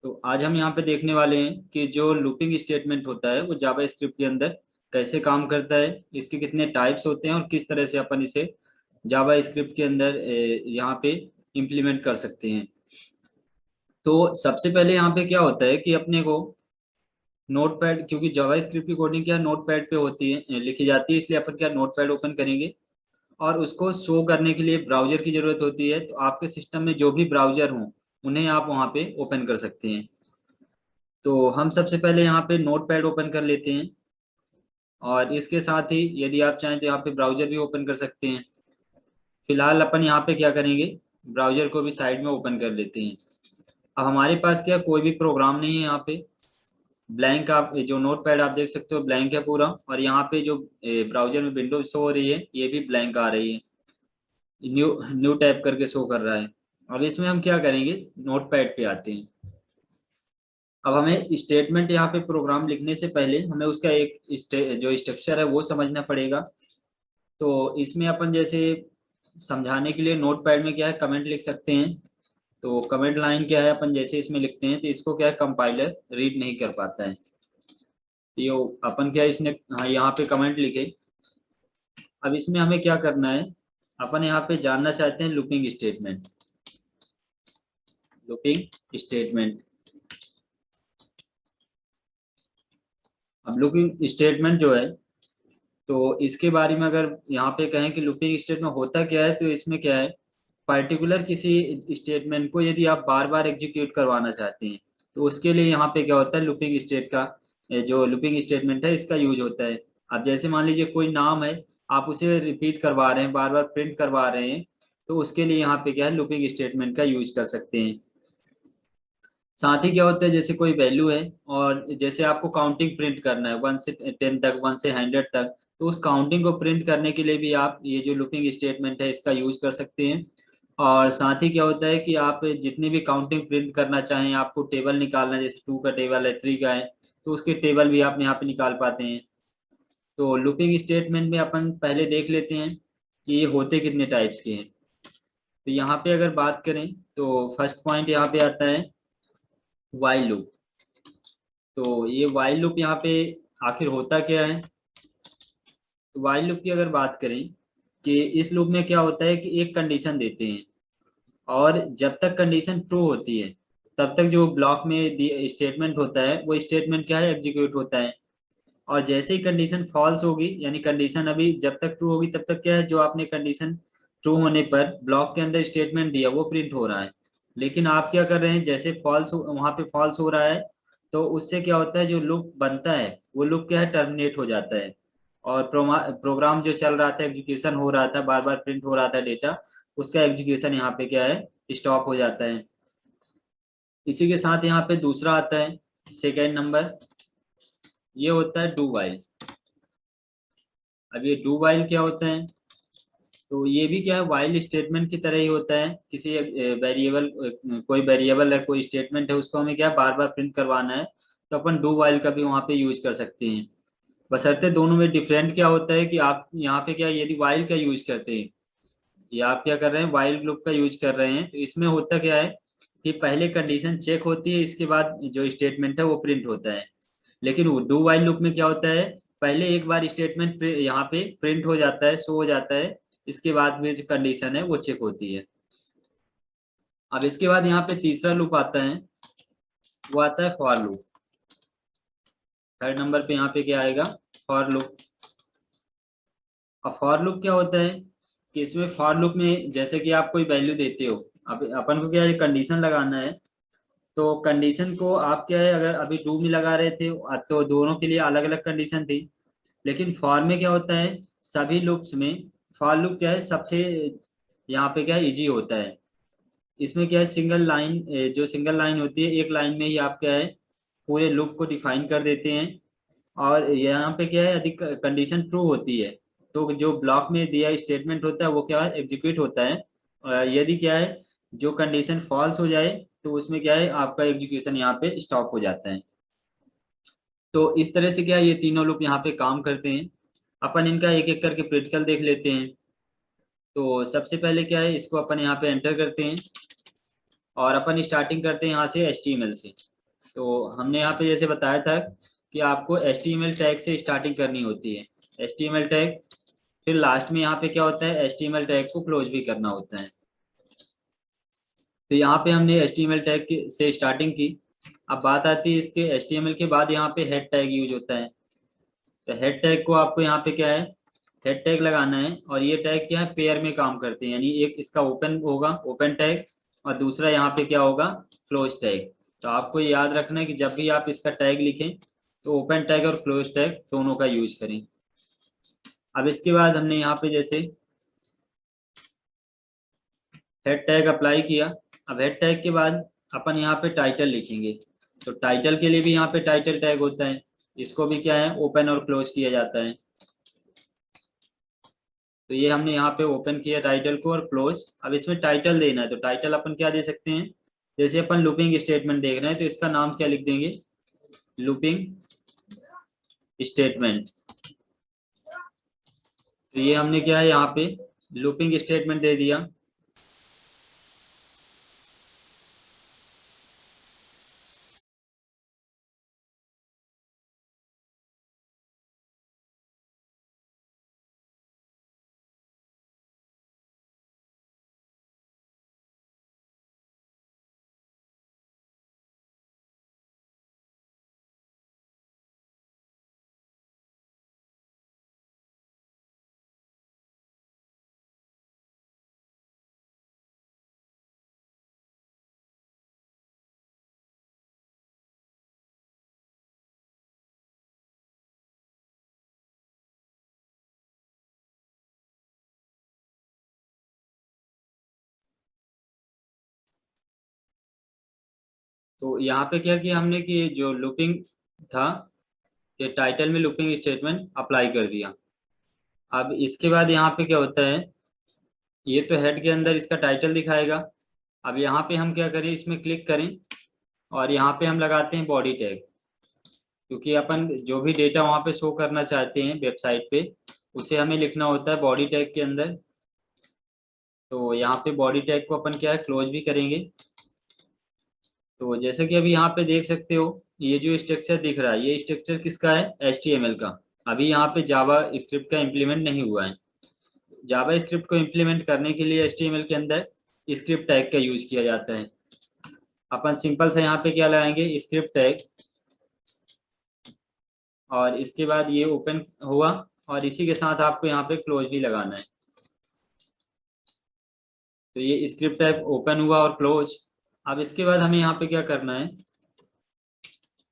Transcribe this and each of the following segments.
तो आज हम यहाँ पे देखने वाले हैं कि जो लूपिंग स्टेटमेंट होता है वो जावा स्क्रिप्ट के अंदर कैसे काम करता है, इसके कितने टाइप्स होते हैं और किस तरह से अपन इसे जावा स्क्रिप्ट के अंदर यहाँ पे इम्प्लीमेंट कर सकते हैं। तो सबसे पहले यहाँ पे क्या होता है कि अपने को नोटपैड, क्योंकि जावा स्क्रिप्ट की कोडिंग क्या नोटपैड पे होती है, लिखी जाती है, इसलिए अपन क्या नोटपैड ओपन करेंगे और उसको शो करने के लिए ब्राउजर की जरूरत होती है। तो आपके सिस्टम में जो भी ब्राउजर हो उन्हें आप वहाँ पे ओपन कर सकते हैं। तो हम सबसे पहले यहाँ पे नोटपैड ओपन कर लेते हैं और इसके साथ ही यदि आप चाहें तो यहाँ पे ब्राउजर भी ओपन कर सकते हैं। फिलहाल अपन यहाँ पे क्या करेंगे, ब्राउजर को भी साइड में ओपन कर लेते हैं। अब हमारे पास क्या कोई भी प्रोग्राम नहीं है, यहाँ पे ब्लैंक, आप जो नोटपैड आप देख सकते हो ब्लैंक है पूरा, और यहाँ पे जो ब्राउजर में विंडो शो हो रही है ये भी ब्लैंक आ रही है, न्यू न्यू टैब करके शो कर रहा है। अब इसमें हम क्या करेंगे, नोटपैड पे आते हैं। अब हमें स्टेटमेंट यहाँ पे प्रोग्राम लिखने से पहले हमें उसका एक जो स्ट्रक्चर है वो समझना पड़ेगा। तो इसमें अपन जैसे समझाने के लिए नोटपैड में क्या है कमेंट लिख सकते हैं। तो कमेंट लाइन क्या है, अपन जैसे इसमें लिखते हैं तो इसको क्या है कंपाइलर रीड नहीं कर पाता है। ये अपन क्या इसने, हाँ यहाँ पे कमेंट लिखे। अब इसमें हमें क्या करना है, अपन यहाँ पे जानना चाहते हैं लूपिंग स्टेटमेंट। लूपिंग स्टेटमेंट, अब लूपिंग स्टेटमेंट जो है, तो इसके बारे में अगर यहाँ पे कहें कि लूपिंग स्टेटमेंट होता क्या है, तो इसमें क्या है पर्टिकुलर किसी स्टेटमेंट को यदि आप बार बार एग्जीक्यूट करवाना चाहते हैं तो उसके लिए यहाँ पे क्या होता है लूपिंग स्टेट का, जो लूपिंग स्टेटमेंट है इसका यूज होता है। अब जैसे मान लीजिए कोई नाम है, आप उसे रिपीट करवा रहे हैं, बार बार प्रिंट करवा रहे हैं, तो उसके लिए यहाँ पे क्या है लूपिंग स्टेटमेंट का यूज कर सकते हैं। साथ ही क्या होता है जैसे कोई वैल्यू है और जैसे आपको काउंटिंग प्रिंट करना है 1 से 10 तक, 1 से 100 तक, तो उस काउंटिंग को प्रिंट करने के लिए भी आप ये जो लूपिंग स्टेटमेंट है इसका यूज कर सकते हैं। और साथ ही क्या होता है कि आप जितनी भी काउंटिंग प्रिंट करना चाहें, आपको टेबल निकालना है, जैसे 2 का टेबल है, 3 का है, तो उसके टेबल भी आप यहाँ पे निकाल पाते हैं। तो लूपिंग स्टेटमेंट में अपन पहले देख लेते हैं कि ये होते कितने टाइप्स के हैं। तो यहाँ पे अगर बात करें तो फर्स्ट पॉइंट यहाँ पे आता है वाइल लूप। तो ये वाइल लूप यहाँ पे आखिर होता क्या है, तो वाइल लूप की अगर बात करें कि इस लूप में क्या होता है कि एक कंडीशन देते हैं और जब तक कंडीशन ट्रू होती है तब तक जो ब्लॉक में स्टेटमेंट होता है वो स्टेटमेंट क्या है एग्जीक्यूट होता है। और जैसे ही कंडीशन फॉल्स होगी, यानी कंडीशन अभी जब तक ट्रू होगी तब तक क्या है जो आपने कंडीशन ट्रू होने पर ब्लॉक के अंदर स्टेटमेंट दिया वो प्रिंट हो रहा है। लेकिन आप क्या कर रहे हैं, जैसे फॉल्स वहां पे फॉल्स हो रहा है तो उससे क्या होता है जो लूप बनता है वो लूप क्या है टर्मिनेट हो जाता है। और प्रोग्राम जो चल रहा था, एग्जीक्यूशन हो रहा था, बार बार प्रिंट हो रहा था डेटा, उसका एग्जीक्यूशन यहाँ पे क्या है स्टॉप हो जाता है। इसी के साथ यहाँ पे दूसरा आता है सेकेंड नंबर, ये होता है डू वाइल। अब ये डू वाइल क्या होता है, तो ये भी क्या है वाइल स्टेटमेंट की तरह ही होता है। किसी वेरिएबल, कोई वेरिएबल है, कोई स्टेटमेंट है, उसको हमें क्या बार बार प्रिंट करवाना है, तो अपन डू वाइल का भी वहाँ पे यूज कर सकते हैं। बशर्ते दोनों में डिफरेंट क्या होता है कि आप यहाँ पे क्या यदि वाइल का यूज करते हैं या आप क्या कर रहे हैं वाइल लूप का यूज कर रहे हैं, तो इसमें होता क्या है कि पहले कंडीशन चेक होती है, इसके बाद जो स्टेटमेंट है वो प्रिंट होता है। लेकिन वो डू वाइल लूप में क्या होता है, पहले एक बार स्टेटमेंट यहाँ पे प्रिंट हो जाता है, शो हो जाता है, इसके बाद में जो कंडीशन है वो चेक होती है। अब इसके बाद यहाँ पे तीसरा लूप आता है, वो आता है फॉर लूप। थर्ड नंबर पे यहाँ पे क्या आएगा, फॉर लूप। अब फॉर लूप क्या होता है कि इसमें फॉर लूप में जैसे कि आप कोई वैल्यू देते हो, अब अपन को क्या है कंडीशन लगाना है, तो कंडीशन को आप क्या है अगर अभी डू में लगा रहे थे तो दोनों के लिए अलग अलग कंडीशन थी। लेकिन फॉर में क्या होता है, सभी लूप्स में फॉर लूप क्या है सबसे यहाँ पे क्या है इजी होता है। इसमें क्या है सिंगल लाइन, जो सिंगल लाइन होती है एक लाइन में ही आप क्या है पूरे लूप को डिफाइन कर देते हैं। और यहाँ पे क्या है अधिक कंडीशन ट्रू होती है तो जो ब्लॉक में दिया स्टेटमेंट होता है वो क्या है एग्जीक्यूट होता है। यदि क्या है जो कंडीशन फॉल्स हो जाए तो उसमें क्या है आपका एग्जीक्यूशन यहाँ पे स्टॉप हो जाता है। तो इस तरह से क्या है ये तीनों लूप यहाँ पे काम करते हैं। अपन इनका एक एक करके प्रैक्टिकल देख लेते हैं। तो सबसे पहले क्या है इसको अपन यहाँ पे एंटर करते हैं और अपन स्टार्टिंग करते हैं यहाँ से HTML से। तो हमने यहाँ पे जैसे बताया था कि आपको HTML टैग से स्टार्टिंग करनी होती है, HTML टैग, फिर लास्ट में यहाँ पे क्या होता है, HTML टैग को क्लोज भी करना होता है। तो यहाँ पे हमने HTML टैग से स्टार्टिंग की। अब बात आती है इसके HTML के बाद यहाँ पे हेड टैग यूज होता है। तो हेड टैग को आपको यहाँ पे क्या है, हेड टैग लगाना है, और ये टैग क्या है, पेयर में काम करते हैं, यानी एक इसका ओपन होगा, ओपन टैग, और दूसरा यहाँ पे क्या होगा, क्लोज टैग। तो आपको याद रखना है कि जब भी आप इसका टैग लिखें तो ओपन टैग और क्लोज टैग दोनों का यूज करें। अब इसके बाद हमने यहाँ पे जैसे हेड टैग अप्लाई किया। अब हेड टैग के बाद अपन यहाँ पे टाइटल लिखेंगे। तो टाइटल के लिए भी यहाँ पे टाइटल टैग होता है, इसको भी क्या है, ओपन और क्लोज किया जाता है। तो ये हमने यहाँ पे ओपन किया टाइटल को और क्लोज। अब इसमें टाइटल देना है, तो टाइटल अपन क्या दे सकते हैं, जैसे अपन लूपिंग स्टेटमेंट देख रहे हैं तो इसका नाम क्या लिख देंगे, लूपिंग स्टेटमेंट। तो ये हमने क्या है यहाँ पे लूपिंग स्टेटमेंट दे दिया। तो यहाँ पे क्या किया हमने कि जो लूपिंग था, ये टाइटल में लूपिंग स्टेटमेंट अप्लाई कर दिया। अब इसके बाद यहाँ पे क्या होता है, ये तो हेड के अंदर इसका टाइटल दिखाएगा। अब यहाँ पे हम क्या करें, इसमें क्लिक करें और यहाँ पे हम लगाते हैं बॉडी टैग, क्योंकि अपन जो भी डेटा वहाँ पे शो करना चाहते हैं वेबसाइट पे, उसे हमें लिखना होता है बॉडी टैग के अंदर। तो यहाँ पे बॉडी टैग को अपन क्या है, क्लोज भी करेंगे। तो जैसे कि अभी यहाँ पे देख सकते हो, ये जो स्ट्रक्चर दिख रहा है, ये स्ट्रक्चर किसका है, HTML का। अभी यहाँ पे जावा स्क्रिप्ट का इम्प्लीमेंट नहीं हुआ है। जावा स्क्रिप्ट को इम्प्लीमेंट करने के लिए HTML के अंदर स्क्रिप्ट टैग का यूज किया जाता है। अपन सिंपल से यहाँ पे क्या लगाएंगे, स्क्रिप्ट टैग, और इसके बाद ये ओपन हुआ, और इसी के साथ आपको यहाँ पे क्लोज भी लगाना है। तो ये स्क्रिप्ट टैग ओपन हुआ और क्लोज। अब इसके बाद हमें यहाँ पे क्या करना है,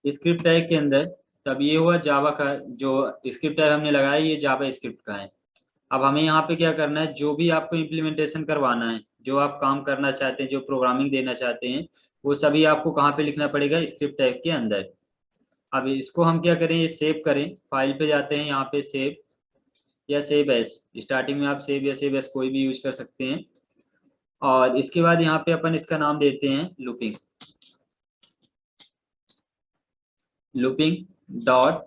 स्क्रिप्ट टैग के अंदर, तब ये हुआ जावा का, जो स्क्रिप्ट टैग हमने लगाया ये जावा स्क्रिप्ट का है। अब हमें यहाँ पे क्या करना है, जो भी आपको इम्प्लीमेंटेशन करवाना है, जो आप काम करना चाहते हैं, जो प्रोग्रामिंग देना चाहते हैं, वो सभी आपको कहाँ पे लिखना पड़ेगा, स्क्रिप्ट टैग के अंदर। अब इसको हम क्या करें, ये सेव करें, फाइल पे जाते हैं, यहाँ पे सेव या सेव एस, स्टार्टिंग में आप सेव या सेव एस कोई भी यूज कर सकते हैं। और इसके बाद यहाँ पे अपन इसका नाम देते हैं लूपिंग, लूपिंग डॉट।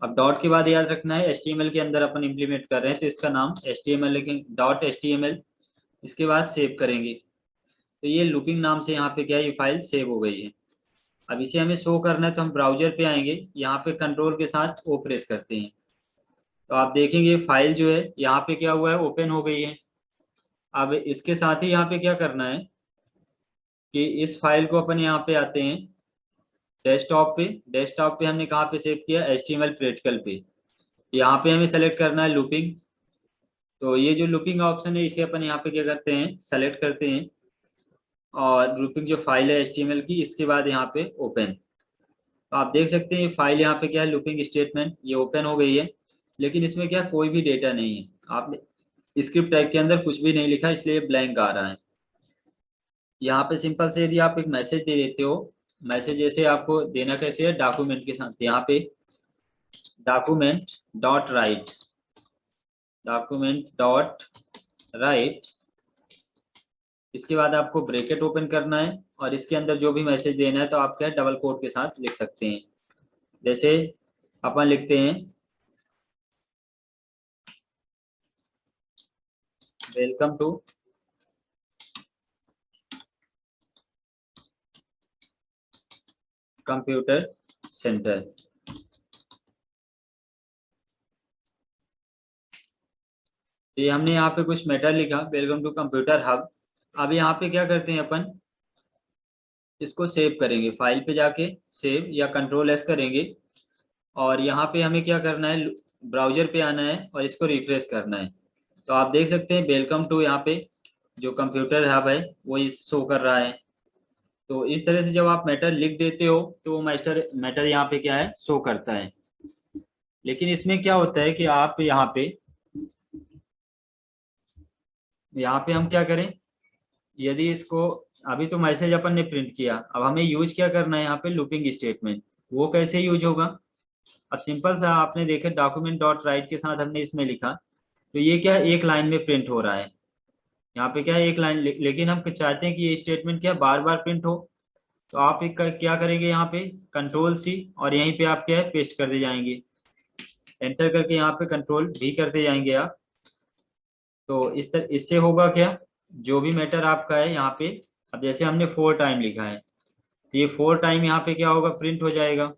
अब डॉट के बाद याद रखना है HTML के अंदर अपन इम्प्लीमेंट कर रहे हैं, तो इसका नाम HTML लिखेंगे, डॉट HTML। इसके बाद सेव करेंगे। तो ये लूपिंग नाम से यहाँ पे क्या है, ये फाइल सेव हो गई है। अब इसे हमें शो करना है, तो हम ब्राउजर पे आएंगे, यहाँ पे कंट्रोल के साथ ओ प्रेस करते हैं। तो आप देखेंगे फाइल जो है यहाँ पे क्या हुआ है, ओपन हो गई है। अब इसके साथ ही यहाँ पे क्या करना है कि इस फाइल को अपन यहाँ पे आते हैं डेस्कटॉप पे। डेस्कटॉप पे हमने कहाँ पे सेव किया, HTML प्रैक्टिकल पे। यहाँ पे हमें सेलेक्ट करना है लूपिंग। तो ये जो लूपिंग ऑप्शन है, इसे अपन यहाँ पे क्या करते हैं, सेलेक्ट करते हैं, और लूपिंग जो फाइल है HTML की, इसके बाद यहाँ पे ओपन। तो आप देख सकते हैं फाइल यहाँ पे क्या है, लूपिंग स्टेटमेंट, ये ओपन हो गई है। लेकिन इसमें क्या कोई भी डेटा नहीं है, आपने स्क्रिप्ट टैग के अंदर कुछ भी नहीं लिखा, इसलिए ब्लैंक आ रहा है। यहाँ पे सिंपल से यदि आप एक मैसेज दे देते हो, मैसेज जैसे आपको देना कैसे है, डॉक्यूमेंट के साथ, यहाँ पे document dot right, document dot right. इसके बाद आपको ब्रैकेट ओपन करना है, और इसके अंदर जो भी मैसेज देना है, तो आप क्या डबल कोट के साथ लिख सकते हैं। जैसे अपन लिखते हैं वेलकम टू कंप्यूटर सेंटर। तो ये हमने यहाँ पे कुछ मेथड लिखा, वेलकम टू कंप्यूटर हब। अब यहाँ पे क्या करते हैं अपन, इसको सेव करेंगे, फाइल पे जाके सेव या कंट्रोल एस करेंगे, और यहाँ पे हमें क्या करना है, ब्राउजर पे आना है और इसको रिफ्रेश करना है। तो आप देख सकते हैं वेलकम टू, यहाँ पे जो कंप्यूटर हब है वो इस शो कर रहा है। तो इस तरह से जब आप मैटर लिख देते हो तो वो मैटर यहाँ पे क्या है, शो करता है। लेकिन इसमें क्या होता है कि आप यहाँ पे हम क्या करें, यदि इसको, अभी तो मैसेज अपन ने प्रिंट किया, अब हमें यूज क्या करना है यहाँ पे, लूपिंग स्टेटमेंट। वो कैसे यूज होगा, अब सिंपल सा आपने देखे डॉक्यूमेंट डॉट राइट के साथ हमने इसमें लिखा, तो ये क्या है, एक लाइन में प्रिंट हो रहा है। यहाँ पे क्या है, एक लाइन, लेकिन हम चाहते हैं कि ये स्टेटमेंट क्या बार बार प्रिंट हो। तो आप क्या करेंगे, यहाँ पे कंट्रोल सी, और यहीं पे आप क्या है, पेस्ट करते जाएंगे, एंटर करके यहाँ पे कंट्रोल भी करते जाएंगे आप। तो इससे होगा क्या, जो भी मैटर आपका है यहाँ पे, अब जैसे हमने 4 टाइम लिखा है, तो ये 4 टाइम यहाँ पे क्या होगा, प्रिंट हो जाएगा।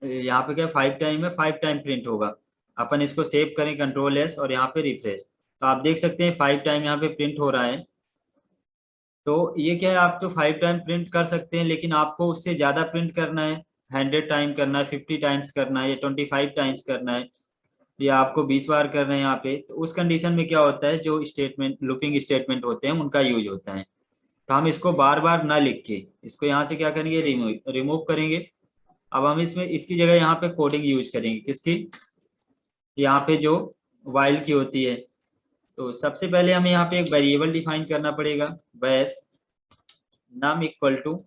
यहाँ पे क्या 5 टाइम है, 5 टाइम प्रिंट होगा। अपन इसको सेव करें, कंट्रोल एस, और यहाँ पे रिफ्रेश, तो आप देख सकते हैं 5 टाइम यहाँ पे प्रिंट हो रहा है। तो ये क्या है, आप तो 5 टाइम प्रिंट कर सकते हैं, लेकिन आपको उससे ज्यादा प्रिंट करना है, 100 टाइम करना है, 50 टाइम्स करना है, या 25 टाइम्स करना है, या आपको 20 बार करना है यहाँ पे, तो उस कंडीशन में क्या होता है, जो स्टेटमेंट लूपिंग स्टेटमेंट होते हैं उनका यूज होता है। तो हम इसको बार बार ना लिख के इसको यहाँ से क्या करेंगे, रिमूव करेंगे। अब हम इसमें इसकी जगह यहाँ पे कोडिंग यूज करेंगे, किसकी, यहाँ पे जो वाइल की होती है। तो सबसे पहले हमें यहाँ पे एक वेरिएबल डिफाइन करना पड़ेगा, वेर नम इक्वल टू,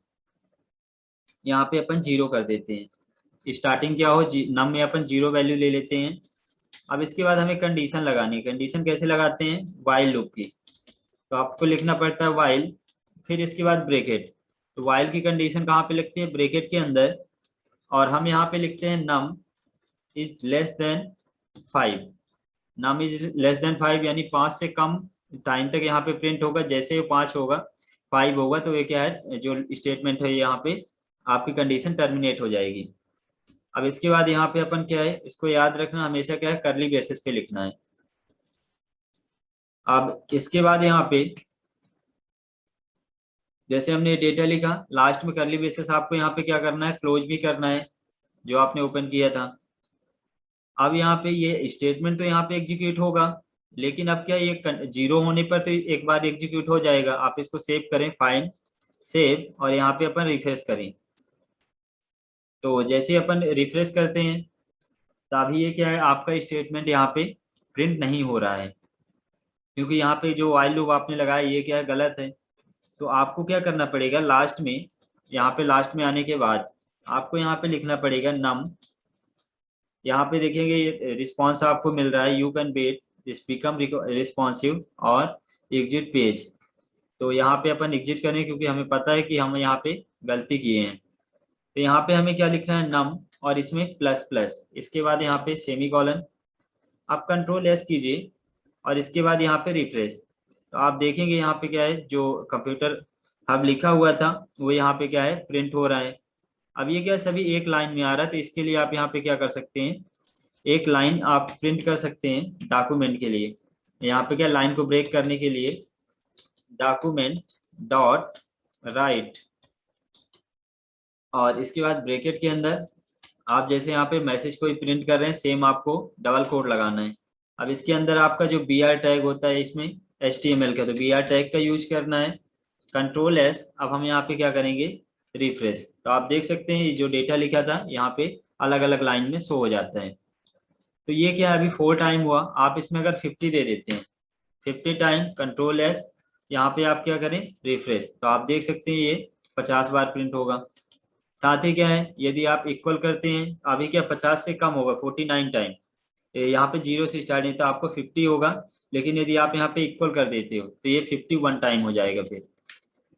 यहाँ पे अपन 0 कर देते हैं, स्टार्टिंग क्या हो, नम में अपन 0 वैल्यू ले लेते हैं। अब इसके बाद हमें कंडीशन लगानी है, कंडीशन कैसे लगाते हैं, वाइल लूप की। तो आपको लिखना पड़ता है वाइल, फिर इसके बाद ब्रेकेट। तो वाइल की कंडीशन कहाँ पे लगती है, ब्रेकेट के अंदर, और हम यहाँ पे लिखते हैं num is less than 5। Num is less than 5 यानी 5 से कम टाइम तक यहाँ पे प्रिंट होगा। जैसे ही 5 होगा, 5 होगा, तो ये क्या है, जो स्टेटमेंट है यहाँ पे आपकी कंडीशन टर्मिनेट हो जाएगी। अब इसके बाद यहाँ पे अपन क्या है, इसको याद रखना हमेशा, क्या है, करली बेसिस पे लिखना है। अब इसके बाद यहाँ पे जैसे हमने डेटा लिखा, लास्ट में करली बेसिस आपको यहाँ पे क्या करना है, क्लोज भी करना है, जो आपने ओपन किया था। अब यहाँ पे ये स्टेटमेंट तो यहाँ पे एग्जीक्यूट होगा, लेकिन अब क्या, ये 0 होने पर तो एक बार एग्जीक्यूट हो जाएगा। आप इसको सेव करें, फाइल सेव, और यहाँ पे अपन रिफ्रेश करें। तो जैसे अपन रिफ्रेश करते हैं, तभी ये क्या है, आपका स्टेटमेंट यहाँ पे प्रिंट नहीं हो रहा है, क्योंकि यहाँ पे जो वाइल लूप आपने लगाया ये क्या है, गलत है। तो आपको क्या करना पड़ेगा, लास्ट में, यहाँ पे लास्ट में आने के बाद आपको यहाँ पे लिखना पड़ेगा नम। यहाँ पे देखेंगे रिस्पॉन्स आपको मिल रहा है, you can wait this become responsive और एग्जिट पेज। तो यहाँ पे अपन एग्जिट करें, क्योंकि हमें पता है कि हम यहाँ पे गलती किए हैं। तो यहाँ पे हमें क्या लिखना है, नम, और इसमें प्लस प्लस, इसके बाद यहाँ पे सेमी कॉलन। आप कंट्रोल एस कीजिए, और इसके बाद यहाँ पे रिफ्रेश। तो आप देखेंगे यहाँ पे क्या है, जो कंप्यूटर हब लिखा हुआ था वो यहाँ पे क्या है, प्रिंट हो रहा है। अब ये क्या, सभी एक लाइन में आ रहा है, तो इसके लिए आप यहाँ पे क्या कर सकते हैं, एक लाइन आप प्रिंट कर सकते हैं डॉक्यूमेंट के लिए। यहाँ पे क्या, लाइन को ब्रेक करने के लिए डॉक्यूमेंट डॉट राइट, और इसके बाद ब्रैकेट के अंदर आप जैसे यहाँ पे मैसेज कोई प्रिंट कर रहे हैं, सेम आपको डबल कोट लगाना है। अब इसके अंदर आपका जो बी आर टैग होता है इसमें HTML का, तो बी आर टैग का यूज करना है, कंट्रोल एस। अब हम यहाँ पे क्या करेंगे, रिफ्रेश। तो आप देख सकते हैं ये जो डेटा लिखा था यहाँ पे अलग अलग लाइन में शो हो जाता है। तो ये क्या है, अभी 4 टाइम हुआ, आप इसमें अगर 50 दे देते हैं, 50 टाइम, कंट्रोल एस, यहाँ पे आप क्या करें, रिफ्रेश, तो आप देख सकते हैं ये 50 बार प्रिंट होगा। साथ ही क्या है, यदि आप इक्वल करते हैं, अभी क्या 50 से कम होगा, 49 टाइम, यहाँ पे 0 से स्टार्ट नहीं, तो आपको 50 होगा। लेकिन यदि आप यहाँ पे इक्वल कर देते हो तो ये 51 टाइम हो जाएगा फिर,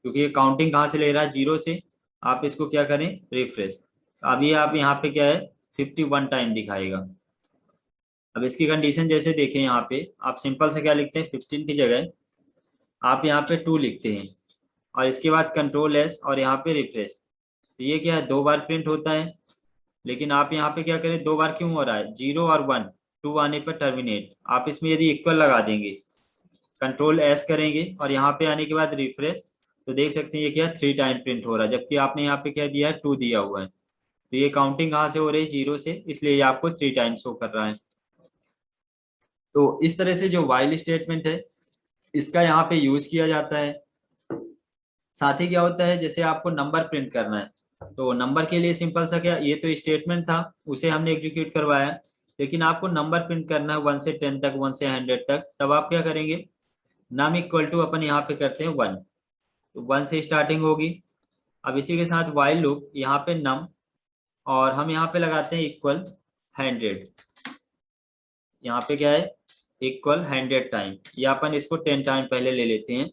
क्योंकि ये काउंटिंग कहाँ से ले रहा है, 0 से। आप इसको क्या करें, रिफ्रेश, अभी आप यहाँ पे क्या है, 51 टाइम दिखाएगा। अब इसकी कंडीशन जैसे देखें, यहाँ पे आप सिंपल से क्या लिखते हैं, 15 की जगह आप यहाँ पे 2 लिखते हैं, और इसके बाद कंट्रोल एस, और यहाँ पे रिफ्रेश। तो ये क्या है, 2 बार प्रिंट होता है। लेकिन आप यहाँ पे क्या करें, 2 बार क्यों हो रहा है, 0 और 1, 2 आने पर टर्मिनेट। आप इसमें यदि इक्वल लगा देंगे, कंट्रोल एस करेंगे और यहाँ पे आने के बाद रिफ्रेश, तो देख सकते हैं ये क्या है, 3 टाइम प्रिंट हो रहा है, जबकि आपने यहाँ पे क्या दिया है, 2 दिया हुआ है। तो ये काउंटिंग कहाँ से हो रही है, 0 से, इसलिए ये आपको 3 टाइम शो कर रहा है। तो इस तरह से जो वाइल स्टेटमेंट है इसका यहाँ पे यूज किया जाता है। साथ ही क्या होता है, जैसे आपको नंबर प्रिंट करना है, तो नंबर के लिए सिंपल सा क्या, ये तो स्टेटमेंट था, उसे हमने एग्जीक्यूट करवाया। लेकिन आपको नंबर प्रिंट करना है 1 से 10 तक, 1 से 100 तक, तब आप क्या करेंगे, नम इक्वल टू अपन यहाँ पे करते हैं 1, तो 1 से स्टार्टिंग होगी। अब इसी के साथ वाइल लूप, यहाँ पे नम, और हम यहाँ पे लगाते हैं इक्वल 100। यहाँ पे क्या है, इक्वल 100 टाइम, या अपन इसको 10 टाइम पहले ले लेते हैं।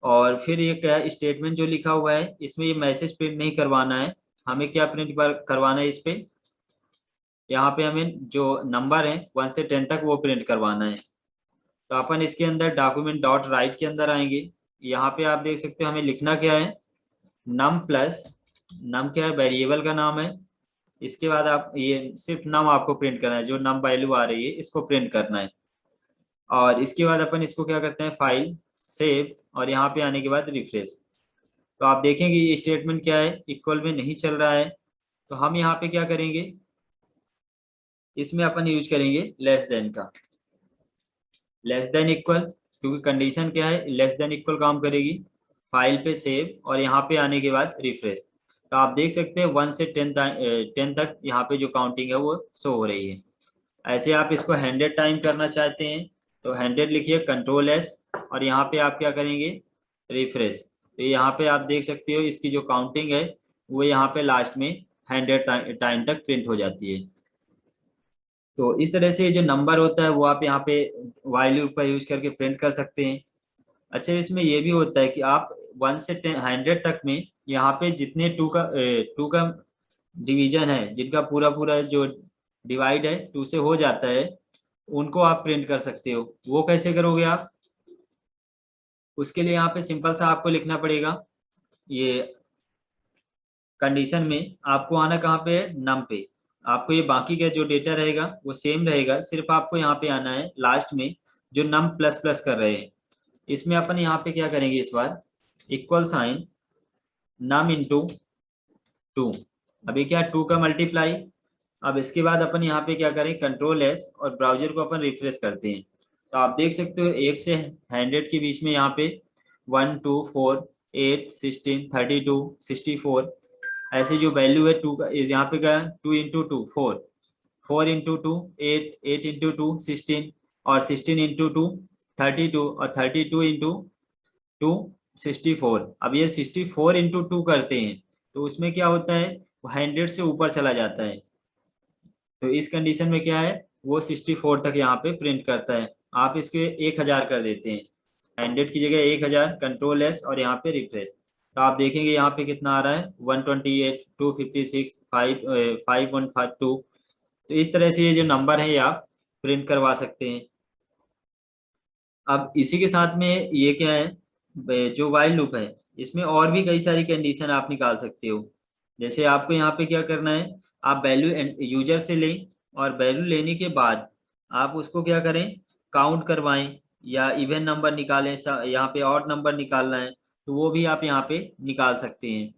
और फिर ये क्या स्टेटमेंट जो लिखा हुआ है इसमें ये मैसेज प्रिंट नहीं करवाना है, हमें क्या प्रिंट करवाना है इस पे, यहाँ पे हमें जो नंबर है 1 से 10 तक वो प्रिंट करवाना है। तो अपन इसके अंदर डॉक्यूमेंट डॉट राइट के अंदर आएंगे। यहाँ पे आप देख सकते हो हमें लिखना क्या है, नम प्लस, नम क्या है, वेरिएबल का नाम है। इसके बाद आप ये सिर्फ नम आपको प्रिंट करना है, जो नम वैल्यू आ रही है इसको प्रिंट करना है। और इसके बाद अपन इसको क्या करते हैं, फाइल सेव, और यहाँ पे आने के बाद रिफ्रेश। तो आप देखेंगे ये स्टेटमेंट क्या है, इक्वल में नहीं चल रहा है। तो हम यहाँ पे क्या करेंगे, इसमें अपन यूज करेंगे लेस देन का, लेस देन इक्वल, क्योंकि कंडीशन क्या है, लेस देन इक्वल काम करेगी। फाइल पे सेव और यहाँ पे आने के बाद रिफ्रेश। तो आप देख सकते हैं 1 से 10 तक यहाँ पे जो काउंटिंग है वो शो हो रही है। ऐसे आप इसको 100 टाइम करना चाहते हैं तो 100 लिखिए, कंट्रोल एस, और यहाँ पे आप क्या करेंगे, रिफ्रेश। तो यहाँ पे आप देख सकते हो इसकी जो काउंटिंग है वो यहाँ पे लास्ट में 100 टाइम तक प्रिंट हो जाती है। तो इस तरह से जो नंबर होता है वो आप यहाँ पे वाइल लूप का यूज करके प्रिंट कर सकते हैं। अच्छा, इसमें ये भी होता है कि आप 1 से 100 तक में यहाँ पे जितने टू का डिवीजन है, जिनका पूरा पूरा जो डिवाइड है 2 से हो जाता है, उनको आप प्रिंट कर सकते हो। वो कैसे करोगे आप, उसके लिए यहाँ पे सिंपल सा आपको लिखना पड़ेगा, ये कंडीशन में आपको आना कहाँ पे है, नम पे। आपको ये बाकी का जो डेटा रहेगा वो सेम रहेगा, सिर्फ आपको यहाँ पे आना है लास्ट में जो नम प्लस प्लस कर रहे हैं। इसमें अपन यहाँ पे क्या करेंगे इस बार, इक्वल साइन नम इंटू 2। अभी क्या 2 का मल्टीप्लाई। अब इसके बाद अपन यहाँ पे क्या करें, कंट्रोल एस, और ब्राउजर को अपन रिफ्रेश करते हैं। तो आप देख सकते हो 1 से 100 के बीच में यहाँ पे 1 2 4 8 16 32 64, ऐसे जो वैल्यू है 2 का इस यहाँ पे क्या, 2 इंटू 2 4, 4 इंटू 2 8, 8 इंटू 2 16, और 16 इंटू 2 32, और 32 इंटू 2 64। अब ये 64 इंटू 2 करते हैं तो उसमें क्या होता है, वो 100 से ऊपर चला जाता है। तो इस कंडीशन में क्या है, वो 64 तक यहाँ पे प्रिंट करता है। आप इसको 1000 कर देते हैं, 100 की जगह 1000, कंट्रोल एस और यहाँ पे रिफ्रेश। तो आप देखेंगे यहाँ पे कितना आ रहा है, 128, 256, 5152। तो इस तरह से ये जो नंबर है ये आप प्रिंट करवा सकते हैं। अब इसी के साथ में ये क्या है, जो वाइल लूप है इसमें और भी कई सारी कंडीशन आप निकाल सकते हो। जैसे आपको यहाँ पे क्या करना है, आप वैल्यू यूजर से लें, और वैल्यू लेने के बाद आप उसको क्या करें, काउंट करवाएं, या इवन नंबर निकालें, यहाँ पे ऑड नंबर निकालना है तो वो भी आप यहाँ पे निकाल सकते हैं।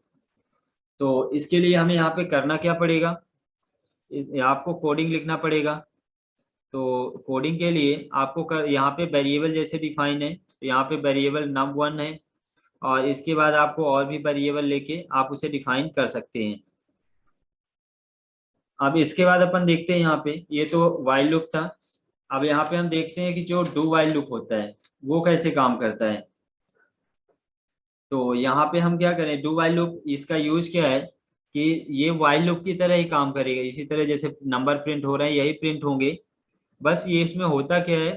तो इसके लिए हमें यहाँ पे करना क्या पड़ेगा, आपको कोडिंग लिखना पड़ेगा। तो कोडिंग के लिए आपको यहाँ पे वेरिएबल जैसे डिफाइन है, तो यहाँ पे वेरिएबल num1 है, और इसके बाद आपको और भी वेरिएबल लेके आप उसे डिफाइन कर सकते हैं। अब इसके बाद अपन देखते हैं यहाँ पे, ये तो वाइल लूप था। अब यहाँ पे हम देखते हैं कि जो डू वाइल लूप होता है वो कैसे काम करता है। तो यहाँ पे हम क्या करें, डू वाइल लूप इसका यूज क्या है कि ये वाइल लूप की तरह ही काम करेगा, इसी तरह जैसे नंबर प्रिंट हो रहे हैं यही प्रिंट होंगे। बस ये इसमें होता क्या है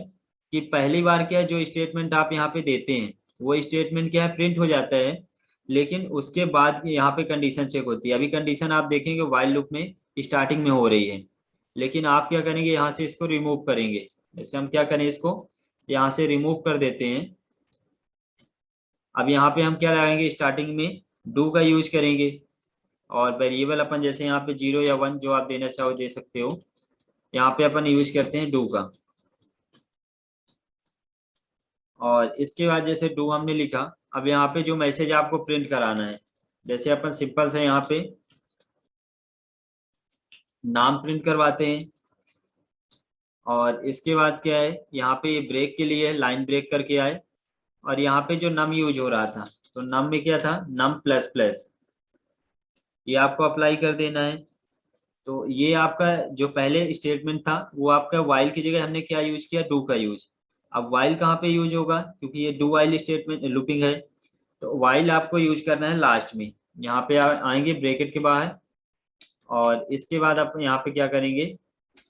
कि पहली बार क्या है, जो स्टेटमेंट आप यहाँ पे देते हैं वो स्टेटमेंट क्या है, प्रिंट हो जाता है। लेकिन उसके बाद यहाँ पे कंडीशन चेक होती है। अभी कंडीशन आप देखेंगे वाइल लूप में स्टार्टिंग में हो रही है, लेकिन आप क्या करेंगे, यहाँ से इसको रिमूव करेंगे। जैसे हम क्या करें, इसको यहाँ से रिमूव कर देते हैं। अब यहाँ पे हम क्या लगाएंगे, स्टार्टिंग में डू का यूज करेंगे। और वेरिएबल अपन जैसे यहाँ पे 0 या 1 जो आप देना चाहो दे सकते हो। यहाँ पे अपन यूज करते हैं डू का। और इसके बाद जैसे डू हमने लिखा, अब यहाँ पे जो मैसेज आपको प्रिंट कराना है, जैसे अपन सिंपल से यहाँ पे नाम प्रिंट करवाते हैं। और इसके बाद क्या है, यहाँ पे ये ब्रेक के लिए लाइन ब्रेक करके आए। और यहाँ पे जो नम यूज हो रहा था, तो नम में क्या था, नम प्लस प्लस, ये आपको अप्लाई कर देना है। तो ये आपका जो पहले स्टेटमेंट था वो आपका वाइल की जगह हमने क्या यूज किया, डू का यूज। अब वाइल कहाँ पे यूज होगा, क्योंकि ये डू वाइल स्टेटमेंट लूपिंग है, तो वाइल आपको यूज करना है लास्ट में। यहाँ पे आएंगे ब्रैकेट के बाहर, और इसके बाद आप यहाँ पे क्या करेंगे,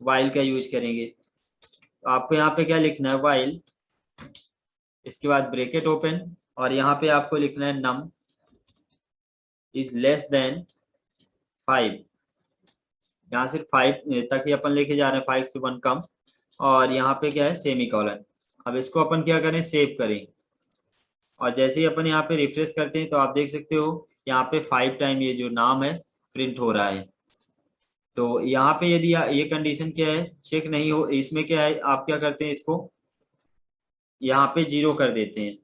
वाइल का यूज करेंगे। तो आपको यहाँ पे क्या लिखना है, वाइल, इसके बाद ब्रैकेट ओपन, और यहाँ पे आपको लिखना है नम इज लेस देन 5। यहाँ सिर्फ 5 तक ही अपन लेके जा रहे हैं, 5 से 1 कम। और यहाँ पे क्या है, सेमी कॉलन। अब इसको अपन क्या करें, सेव करें। और जैसे ही अपन यहाँ पे रिफ्रेश करते हैं तो आप देख सकते हो यहाँ पे 5 टाइम ये जो नाम है प्रिंट हो रहा है। तो यहाँ पे यदि ये कंडीशन क्या है, चेक नहीं हो, इसमें क्या है, आप क्या करते हैं, इसको यहाँ पे 0 कर देते हैं,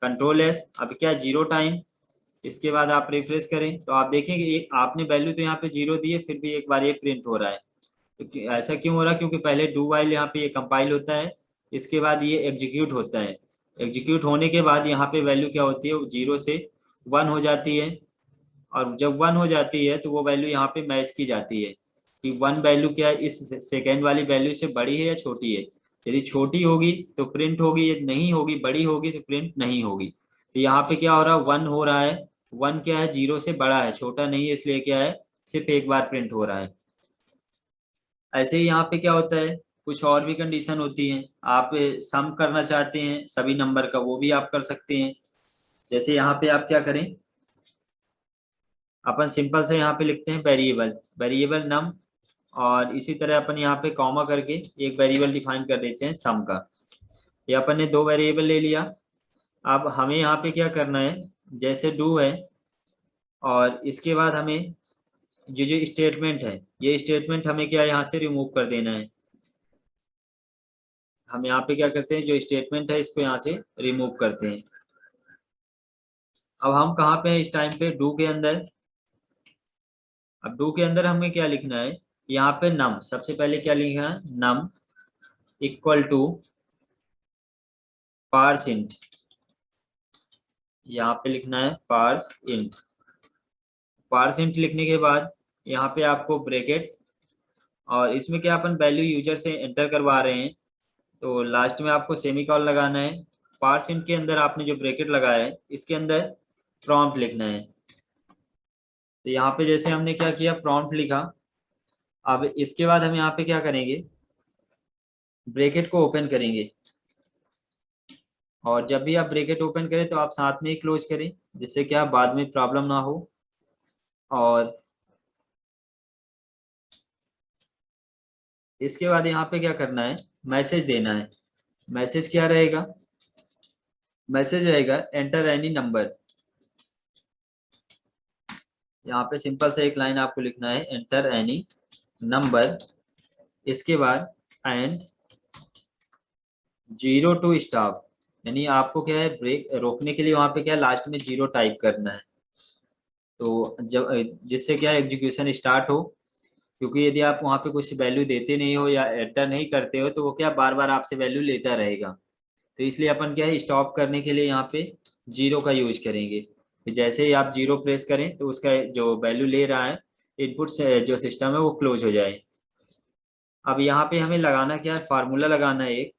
कंट्रोल एस। अब क्या 0 टाइम, इसके बाद आप रिफ्रेश करें तो आप देखेंगे आपने वैल्यू तो यहाँ पे 0 दी है, फिर भी एक बार ये प्रिंट हो रहा है। तो ऐसा क्यों हो रहा है, क्योंकि पहले डू वाइल यहाँ पे ये कंपाइल होता है, इसके बाद ये एग्जीक्यूट होता है। एग्जीक्यूट होने के बाद यहाँ पे वैल्यू क्या होती है, 0 से 1 हो जाती है। और जब 1 हो जाती है तो वो वैल्यू यहाँ पे मैच की जाती है कि 1 वैल्यू क्या है, इस सेकेंड वाली वैल्यू से बड़ी है या छोटी है। यदि छोटी होगी तो प्रिंट होगी, यदि नहीं होगी, बड़ी होगी तो प्रिंट नहीं होगी। तो यहाँ पे क्या हो रहा है, 1 हो रहा है। 1 क्या है, 0 से बड़ा है, छोटा नहीं है, इसलिए क्या है, सिर्फ एक बार प्रिंट हो रहा है। ऐसे ही यहाँ पे क्या होता है, कुछ और भी कंडीशन होती हैं। आप सम करना चाहते हैं सभी नंबर का, वो भी आप कर सकते हैं। जैसे यहाँ पे आप क्या करें, अपन सिंपल से यहाँ पे लिखते हैं वेरिएबल, वेरिएबल नम। और इसी तरह अपन यहाँ पे कॉमा करके एक वेरिएबल डिफाइन कर देते हैं सम का। ये अपन ने 2 वेरिएबल ले लिया। अब हमें यहाँ पे क्या करना है, जैसे डू है, और इसके बाद हमें जो स्टेटमेंट है, ये स्टेटमेंट हमें क्या यहाँ से रिमूव कर देना है। हम यहाँ पे क्या करते हैं, जो स्टेटमेंट है इसको यहाँ से रिमूव करते हैं। अब हम कहाँ पे हैं इस टाइम पे, डू के अंदर। अब डू के अंदर हमें क्या लिखना है, यहाँ पे नम, सबसे पहले क्या लिखना है, num equal to parse int. यहाँ पे लिखना है पार्स इंट। पार्स इंट लिखने के बाद यहाँ पे आपको ब्रैकेट, और इसमें क्या अपन वैल्यू यूजर से एंटर करवा रहे हैं, तो लास्ट में आपको सेमीकोलन लगाना है। पार्स इंट के अंदर आपने जो ब्रैकेट लगाया है इसके अंदर प्रॉम्प्ट लिखना है। तो यहाँ पे जैसे हमने क्या किया, प्रॉम्प्ट लिखा। अब इसके बाद हम यहाँ पे क्या करेंगे, ब्रैकेट को ओपन करेंगे। और जब भी आप ब्रैकेट ओपन करें तो आप साथ में ही क्लोज करें, जिससे क्या बाद में प्रॉब्लम ना हो। और इसके बाद यहाँ पे क्या करना है, मैसेज देना है। मैसेज क्या रहेगा, मैसेज रहेगा एंटर एनी नंबर। यहाँ पे सिंपल से एक लाइन आपको लिखना है, एंटर एनी नंबर, इसके बाद एंड 0 टू स्टॉप। यानी आपको क्या है, ब्रेक रोकने के लिए वहां पे क्या लास्ट में 0 टाइप करना है। तो जब जिससे क्या एग्जीक्यूशन स्टार्ट हो, क्योंकि यदि आप वहां पे कुछ वैल्यू देते नहीं हो या एंटर नहीं करते हो तो वो क्या बार बार आपसे वैल्यू लेता रहेगा। तो इसलिए अपन क्या है, स्टॉप करने के लिए यहाँ पे 0 का यूज करेंगे। तो जैसे ही आप 0 प्रेस करें तो उसका जो वैल्यू ले रहा है इनपुट से जो सिस्टम है वो क्लोज हो जाए। अब यहाँ पे हमें लगाना क्या है, फार्मूला लगाना है एक।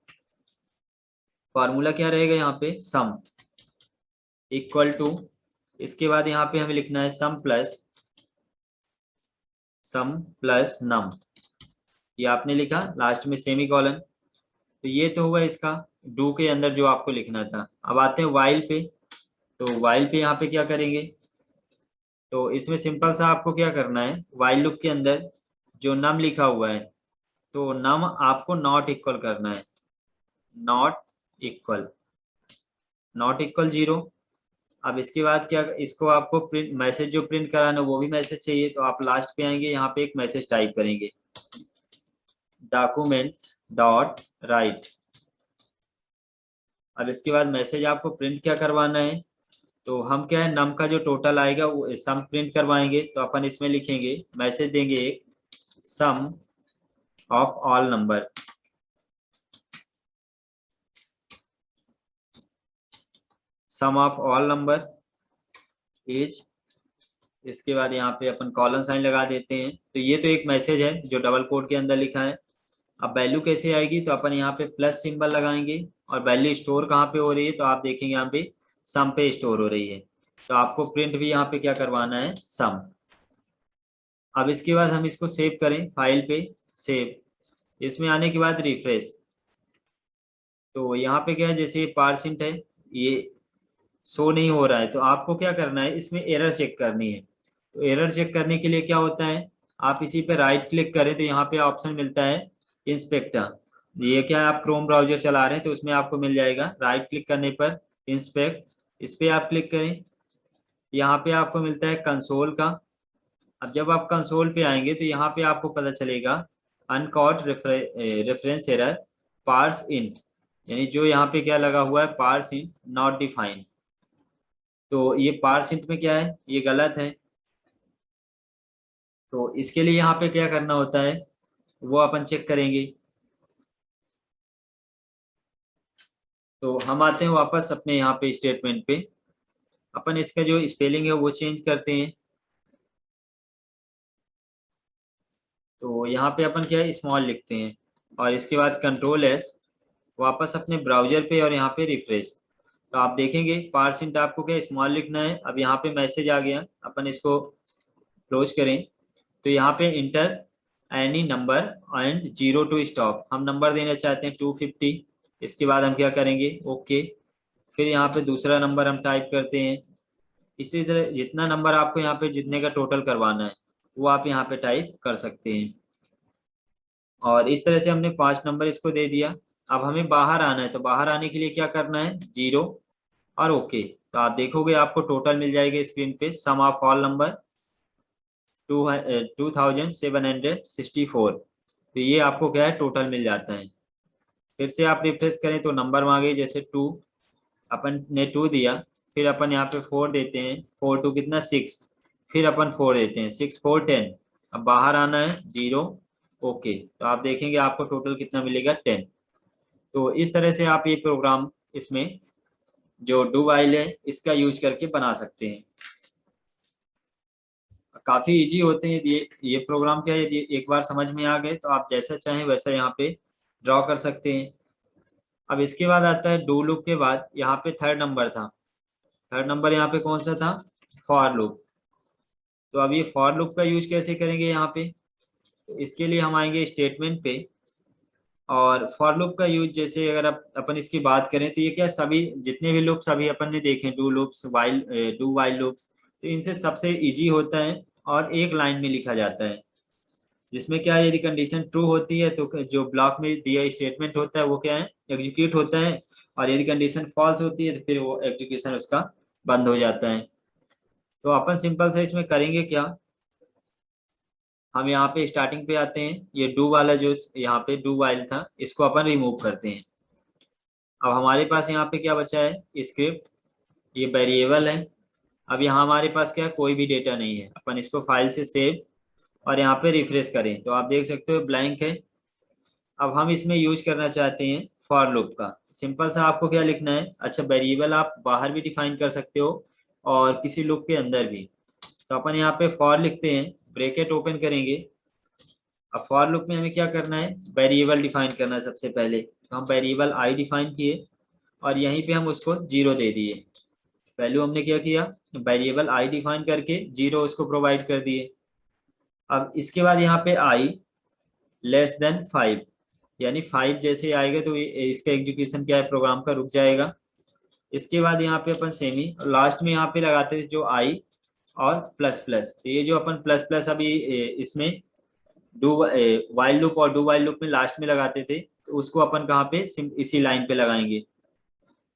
फार्मूला क्या रहेगा यहाँ पे, सम इक्वल टू, इसके बाद यहाँ पे हमें लिखना है सम प्लस नम। ये आपने लिखा, लास्ट में सेमी कॉलन। तो ये तो हुआ इसका डू के अंदर जो आपको लिखना था। अब आते हैं वाइल पे। तो वाइल पे यहाँ पे क्या करेंगे, तो इसमें सिंपल सा आपको क्या करना है, वाइल लूप के अंदर जो नम लिखा हुआ है, तो नम आपको नॉट इक्वल करना है, नॉट इक्वल, नॉट इक्वल 0। अब इसके बाद क्या, इसको आपको प्रिंट मैसेज जो प्रिंट कराना वो भी मैसेज चाहिए, तो आप लास्ट पे आएंगे, यहाँ पे एक मैसेज टाइप करेंगे, डॉक्यूमेंट डॉट राइट। अब इसके बाद मैसेज आपको प्रिंट क्या करवाना है, तो हम क्या है नम का जो टोटल आएगा वो सम प्रिंट करवाएंगे, तो अपन इसमें लिखेंगे, मैसेज देंगे एक, sum of all number, sum of all number is, इसके बाद यहाँ पे अपन कॉलन साइन लगा देते हैं। तो ये तो एक मैसेज है जो डबल कोट के अंदर लिखा है। अब वैल्यू कैसे आएगी, तो अपन यहाँ पे प्लस सिंबल लगाएंगे, और वैल्यू स्टोर कहाँ पे हो रही है, तो आप देखेंगे यहाँ पे सम पे स्टोर हो रही है, तो आपको प्रिंट भी यहाँ पे क्या करवाना है, सम। अब इसके बाद हम इसको सेव करें, फाइल पे सेव, इसमें आने के बाद रिफ्रेश, तो यहाँ पे क्या है, जैसे पारसेंट है ये शो नहीं हो रहा है, तो आपको क्या करना है, इसमें एरर चेक करनी है। तो एरर चेक करने के लिए क्या होता है, आप इसी पे राइट क्लिक करें तो यहाँ पे ऑप्शन मिलता है इंस्पेक्टर। ये क्या है, आप क्रोम ब्राउजर चला रहे हैं तो उसमें आपको मिल जाएगा, राइट क्लिक करने पर इंस्पेक्ट, इस पे आप क्लिक करें, यहाँ पे आपको मिलता है कंसोल का। अब जब आप कंसोल पे आएंगे तो यहाँ पे आपको पता चलेगा uncaught reference error parse int, यानी जो यहाँ पे क्या लगा हुआ है, पार्स इंट नॉट डिफाइंड। तो ये पार्स इंट में क्या है, ये गलत है, तो इसके लिए यहाँ पे क्या करना होता है वो अपन चेक करेंगे। तो हम आते हैं वापस अपने यहाँ पे स्टेटमेंट पे, अपन इसका जो स्पेलिंग है वो चेंज करते हैं। तो यहाँ पे अपन क्या है, स्मॉल लिखते हैं, और इसके बाद कंट्रोल एस, वापस अपने ब्राउजर पे और यहाँ पे रिफ्रेश, तो आप देखेंगे पार्सेंट आपको क्या स्मॉल लिखना है। अब यहाँ पे मैसेज आ गया, अपन इसको क्लोज करें, तो यहाँ पे enter any number and 0 to stop, हम नंबर देना चाहते हैं 250। इसके बाद हम क्या करेंगे, ओके, फिर यहाँ पे दूसरा नंबर हम टाइप करते हैं। इसी तरह जितना नंबर आपको यहाँ पे जितने का टोटल करवाना है वो आप यहाँ पे टाइप कर सकते हैं। और इस तरह से हमने 5 नंबर इसको दे दिया। अब हमें बाहर आना है, तो बाहर आने के लिए क्या करना है, 0 और ओके, तो आप देखोगे आपको टोटल मिल जाएगा स्क्रीन पे, सम ऑफ ऑल नंबर 2764, तो ये आपको क्या है टोटल मिल जाता है। फिर से आप रिफ्रेश करें तो नंबर मांगे, जैसे 2, अपन ने 2 दिया, फिर अपन यहाँ पे 4 देते हैं, 4 2 कितना 6, फिर अपन 4 देते हैं, 6 4 10। अब बाहर आना है 0 ओके, तो आप देखेंगे आपको टोटल कितना मिलेगा 10। तो इस तरह से आप ये प्रोग्राम इसमें जो डू वाइल है इसका यूज करके बना सकते हैं। काफी इजी होते हैं ये प्रोग्राम, क्या है, यदि एक बार समझ में आ गए तो आप जैसा चाहें वैसा यहाँ पे ड्रॉ कर सकते हैं। अब इसके बाद आता है डू लूप के बाद यहाँ पे थर्ड नंबर था, थर्ड नंबर यहाँ पे कौन सा था, फॉर लूप। तो अब ये फॉर लूप का यूज कैसे करेंगे यहाँ पे, तो इसके लिए हम आएंगे स्टेटमेंट पे, और फॉर लूप का यूज जैसे अगर अपन इसकी बात करें तो ये क्या सभी जितने भी लूप्स अभी अपन ने देखे, do loops while do while loops, तो इनसे सबसे इजी होता है और एक लाइन में लिखा जाता है, जिसमें क्या है, यदि कंडीशन ट्रू होती है तो जो ब्लॉक में दिया स्टेटमेंट होता है वो क्या है, एग्जीक्यूट होता है, और यदि कंडीशन फॉल्स होती है तो फिर वो एग्जीक्यूशन उसका बंद हो जाता है। तो अपन सिंपल से इसमें करेंगे क्या, हम यहाँ पे स्टार्टिंग पे आते हैं, ये डू वाला जो यहाँ पे डू वाइल था इसको अपन रिमूव करते हैं। अब हमारे पास यहाँ पे क्या बचा है, स्क्रिप्ट, ये वेरिएबल है। अब यहाँ हमारे पास क्या है, कोई भी डेटा नहीं है, अपन इसको फाइल से सेव और यहाँ पे रिफ्रेश करें तो आप देख सकते हो ब्लैंक है। अब हम इसमें यूज करना चाहते हैं फॉर लूप का, सिंपल सा आपको क्या लिखना है, अच्छा वेरिएबल आप बाहर भी डिफाइन कर सकते हो और किसी लूप के अंदर भी। तो अपन यहाँ पे फॉर लिखते हैं, ब्रैकेट ओपन करेंगे। अब फॉर लूप में हमें क्या करना है, वेरिएबल डिफाइन करना है सबसे पहले, तो हम वेरिएबल आई डिफाइन किए और यहीं पे हम उसको 0 दे दिए। वैल्यू हमने क्या किया, वेरिएबल आई डिफाइन करके 0 उसको प्रोवाइड कर दिए। अब इसके बाद यहाँ पे आई लेस देन 5, यानी 5 जैसे आएगा तो इसका एग्जीक्यूशन क्या है, प्रोग्राम का रुक जाएगा। इसके बाद यहाँ पे अपन सेमी, लास्ट में यहाँ पे लगाते थे जो आई और प्लस प्लस, तो ये जो अपन प्लस प्लस अभी इसमें डू वाइल लूप और डू वाइल लूप में लास्ट में लगाते थे, तो उसको अपन कहाँ पे इसी लाइन पे लगाएंगे।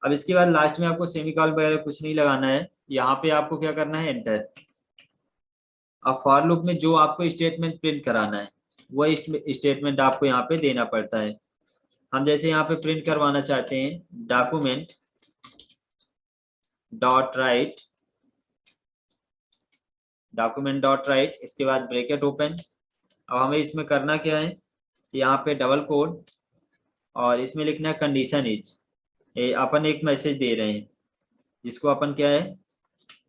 अब इसके बाद लास्ट में आपको सेमीकोलन वगैरह कुछ नहीं लगाना है, यहाँ पे आपको क्या करना है, एंटर। अब फॉर लूप में जो आपको स्टेटमेंट प्रिंट कराना है वही स्टेटमेंट आपको यहाँ पे देना पड़ता है। हम जैसे यहाँ पे प्रिंट करवाना चाहते हैं document dot right, document dot right, इसके बाद ब्रैकेट ओपन। अब हमें इसमें करना क्या है, यहाँ पे डबल कोड और इसमें लिखना है कंडीशन इज, अपन एक मैसेज दे रहे हैं जिसको अपन क्या है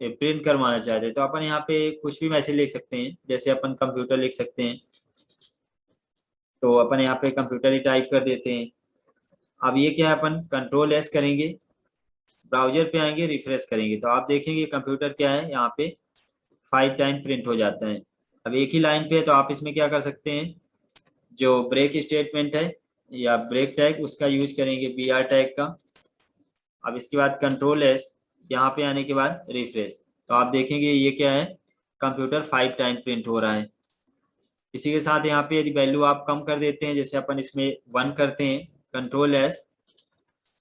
प्रिंट करवाना चाहते हैं। तो अपन यहाँ पे कुछ भी मैसेज लिख सकते हैं, जैसे अपन कंप्यूटर लिख सकते हैं, तो अपन यहाँ पे कंप्यूटर ही टाइप कर देते हैं। अब ये क्या है, अपन कंट्रोल एस करेंगे, ब्राउजर पे आएंगे, रिफ्रेश करेंगे, तो आप देखेंगे कंप्यूटर क्या है यहाँ पे 5 टाइम प्रिंट हो जाता है। अब एक ही लाइन पे है, तो आप इसमें क्या कर सकते हैं, जो ब्रेक स्टेटमेंट है या ब्रेक टैग उसका यूज करेंगे, BR टैग का। अब इसके बाद कंट्रोल एस, यहाँ पे आने के बाद रिफ्रेश, तो आप देखेंगे ये क्या है, कंप्यूटर 5 टाइम प्रिंट हो रहा है। इसी के साथ यहाँ पे यदि वैल्यू आप कम कर देते हैं, जैसे अपन इसमें 1 करते हैं, कंट्रोल एस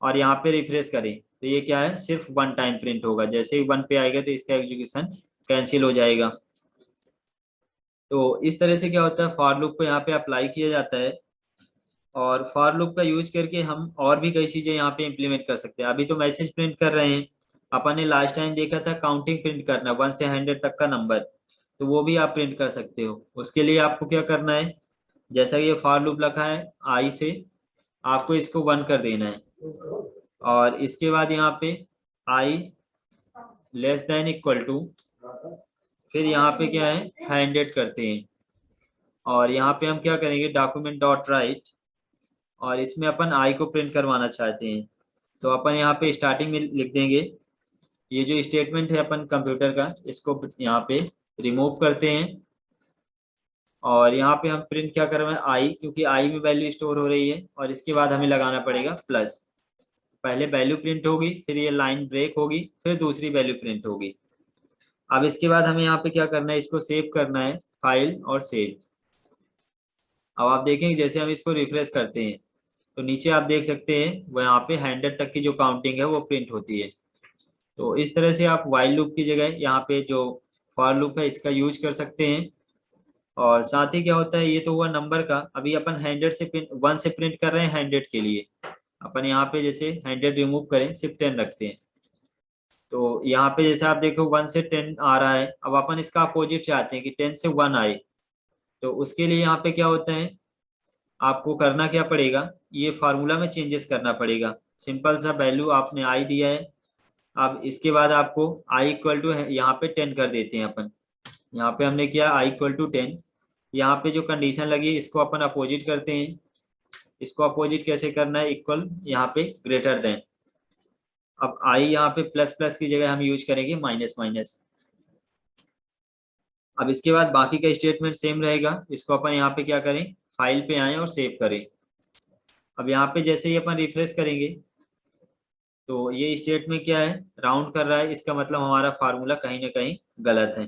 और यहाँ पे रिफ्रेश करें, तो ये क्या है, सिर्फ 1 टाइम प्रिंट होगा। जैसे ही 1 पे आएगा तो इसका एग्जीक्यूशन कैंसिल हो जाएगा। तो इस तरह से क्या होता है, फॉर लूप को यहाँ पे अप्लाई किया जाता है। और फॉर लूप का यूज करके हम और भी कई चीजें यहाँ पे इम्प्लीमेंट कर सकते हैं। अभी तो मैसेज प्रिंट कर रहे हैं, अपन ने लास्ट टाइम देखा था काउंटिंग प्रिंट करना, 1 से 100 तक का नंबर, तो वो भी आप प्रिंट कर सकते हो। उसके लिए आपको क्या करना है, जैसा कि ये फॉर लूप लिखा है आई से, आपको इसको 1 कर देना है और इसके बाद यहाँ पे आई लेस देन इक्वल टू, फिर यहाँ पे क्या है 100 करते हैं और यहाँ पे हम क्या करेंगे डॉक्यूमेंट डॉट राइट और इसमें अपन आई को प्रिंट करवाना चाहते हैं, तो अपन यहाँ पे स्टार्टिंग में लिख देंगे, ये जो स्टेटमेंट है अपन कंप्यूटर का इसको यहाँ पे रिमूव करते हैं और यहाँ पे हम प्रिंट क्या कर रहे हैं आई, क्योंकि आई में वैल्यू स्टोर हो रही है और इसके बाद हमें लगाना पड़ेगा प्लस। पहले वैल्यू प्रिंट होगी, फिर ये लाइन ब्रेक होगी, फिर दूसरी वैल्यू प्रिंट होगी। अब इसके बाद हमें यहाँ पे क्या करना है, इसको सेव करना है, फाइल और सेव। अब आप देखेंगे जैसे हम इसको रिफ्रेश करते हैं तो नीचे आप देख सकते हैं वो यहाँ पे 100 तक की जो काउंटिंग है वो प्रिंट होती है। तो इस तरह से आप वाइल लूप की जगह यहाँ पे जो फॉर लूप है इसका यूज कर सकते हैं। और साथ ही क्या होता है, ये तो हुआ नंबर का, अभी अपन 100 से 1 से प्रिंट कर रहे हैं 100 के लिए, अपन यहाँ पे जैसे 100 रिमूव करें, सिर्फ 10 रखते हैं, तो यहाँ पे जैसे आप देखो 1 से 10 आ रहा है। अब अपन इसका अपोजिट चाहते हैं कि 10 से 1 आए, तो उसके लिए यहाँ पे क्या होता है, आपको करना क्या पड़ेगा, ये फार्मूला में चेंजेस करना पड़ेगा। सिंपल सा वैल्यू आपने आई दिया है, अब इसके बाद आपको आई इक्वल टू यहाँ पे 10 कर देते हैं अपन, यहाँ पे हमने किया आई इक्वल टू 10। यहाँ पे जो कंडीशन लगी इसको अपन अपोजिट करते हैं, इसको अपोजिट कैसे करना है, इक्वल यहाँ पे ग्रेटर देन। अब आई यहाँ पे प्लस प्लस की जगह हम यूज करेंगे माइनस माइनस। अब इसके बाद बाकी का स्टेटमेंट सेम रहेगा, इसको अपन यहाँ पे क्या करें, फाइल पे आए और सेव करें। अब यहाँ पे जैसे ही अपन रिफ्रेश करेंगे तो ये स्टेटमेंट क्या है, राउंड कर रहा है, इसका मतलब हमारा फार्मूला कहीं ना कहीं गलत है।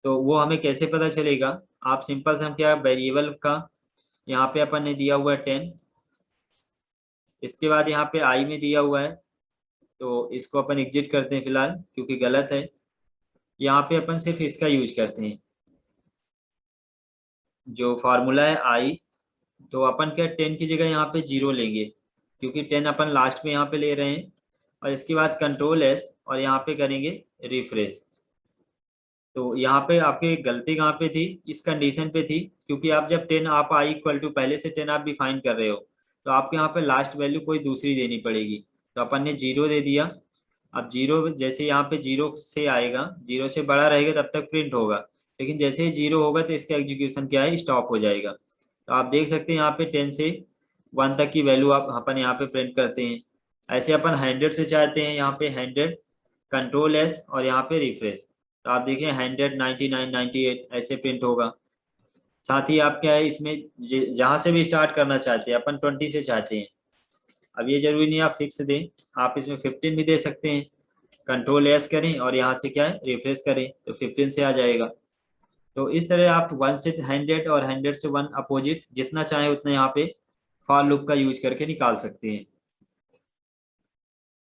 तो वो हमें कैसे पता चलेगा, आप सिंपल से हम क्या वेरिएबल का यहाँ पे अपन ने दिया हुआ है 10, इसके बाद यहाँ पे आई में दिया हुआ है, तो इसको अपन एग्जिट करते हैं फिलहाल क्योंकि गलत है। यहाँ पे अपन सिर्फ इसका यूज करते हैं, जो फार्मूला है आई, तो अपन क्या 10 की जगह यहाँ पे 0 लेंगे क्योंकि 10 अपन लास्ट में यहाँ पे ले रहे हैं। और इसके बाद कंट्रोल एस और यहाँ पे करेंगे रिफ्रेश। तो यहाँ पे आपकी गलती कहाँ पे थी, इस कंडीशन पे थी, क्योंकि आप जब 10 आप आई इक्वल टू पहले से 10 आप डिफाइन कर रहे हो, तो आपके यहाँ पे लास्ट वैल्यू कोई दूसरी देनी पड़ेगी, तो अपन ने 0 दे दिया। अब 0 जैसे यहाँ पे 0 से आएगा, 0 से बड़ा रहेगा तब तक प्रिंट होगा, लेकिन जैसे ही 0 होगा तो इसका एग्जीक्यूशन क्या है, स्टॉप हो जाएगा। तो आप देख सकते हैं यहाँ पे 10 से 1 तक की वैल्यू आप अपन यहाँ पे प्रिंट करते हैं। ऐसे अपन 100 से चाहते हैं, यहाँ पे 100 कंट्रोल एस और यहाँ पे रिफ्रेश, तो आप देखिए 100 99 98 ऐसे प्रिंट होगा। साथ ही आप क्या है इसमें जहां से भी स्टार्ट करना चाहते हैं, अपन 20 से चाहते हैं, अब ये जरूरी नहीं आप फिक्स दें, आप इसमें 15 भी दे सकते हैं। कंट्रोल एस करें और यहाँ से क्या है रिफ्रेश करें तो 15 से आ जाएगा। तो इस तरह आप 1 से 100 और 100 से 1 अपोजिट जितना चाहे उतना यहाँ पे फॉर लूप का यूज करके निकाल सकते हैं।